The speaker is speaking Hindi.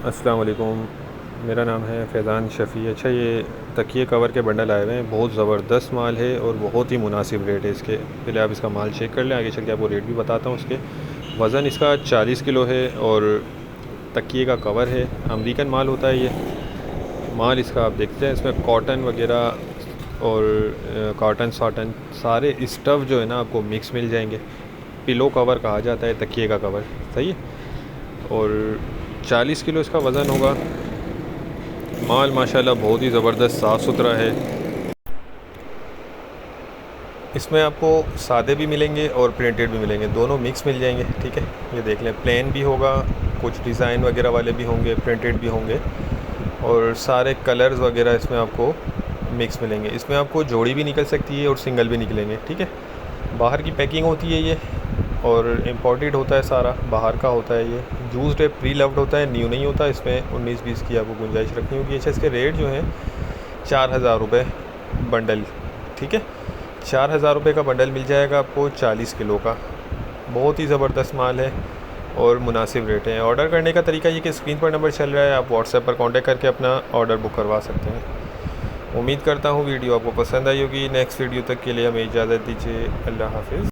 अस्सलाम वालेकुम। मेरा नाम है फैज़ान शफ़ी। अच्छा, ये तकिए कवर के बंडल आए हुए हैं, बहुत ज़बरदस्त माल है और बहुत ही मुनासिब रेट है इसके। पहले आप इसका माल चेक कर लें, आगे चल के आपको रेट भी बताता हूँ उसके। वज़न इसका 40 किलो है और तकिए का कवर है। अमेरिकन माल होता है ये माल। इसका आप देखते हैं, इसमें कॉटन वगैरह और कॉटन साटन सारे स्टफ़ जो है ना आपको मिक्स मिल जाएंगे। पिलो कवर कहा जाता है तकिए का कवर, सही है। और 40 किलो इसका वज़न होगा। माल माशाल्लाह बहुत ही ज़बरदस्त साफ़ सुथरा है। इसमें आपको सादे भी मिलेंगे और प्रिंटेड भी मिलेंगे, दोनों मिक्स मिल जाएंगे। ठीक है, ये देख लें, प्लेन भी होगा, कुछ डिज़ाइन वगैरह वाले भी होंगे, प्रिंटेड भी होंगे और सारे कलर्स वगैरह इसमें आपको मिक्स मिलेंगे। इसमें आपको जोड़ी भी निकल सकती है और सिंगल भी निकलेंगे। ठीक है, बाहर की पैकिंग होती है ये और इम्पोर्टेड होता है, सारा बाहर का होता है। ये यूज्ड है, प्री लव्ड होता है, न्यू नहीं होता। इसमें 19-20 की आपको गुंजाइश रखनी होगी। अच्छा, इसके रेट जो हैं 4000 रुपये बंडल। ठीक है, 4000 रुपये का बंडल मिल जाएगा आपको 40 किलो का। बहुत ही ज़बरदस्त माल है और मुनासिब रेट है। ऑर्डर करने का तरीका ये कि स्क्रीन पर नंबर चल रहा है, आप व्हाट्सएप पर कांटेक्ट करके अपना ऑर्डर बुक करवा सकते हैं। उम्मीद करता हूँ वीडियो आपको पसंद आई होगी। नेक्स्ट वीडियो तक के लिए हमें इजाज़त दीजिए। अल्लाह हाफ़िज़।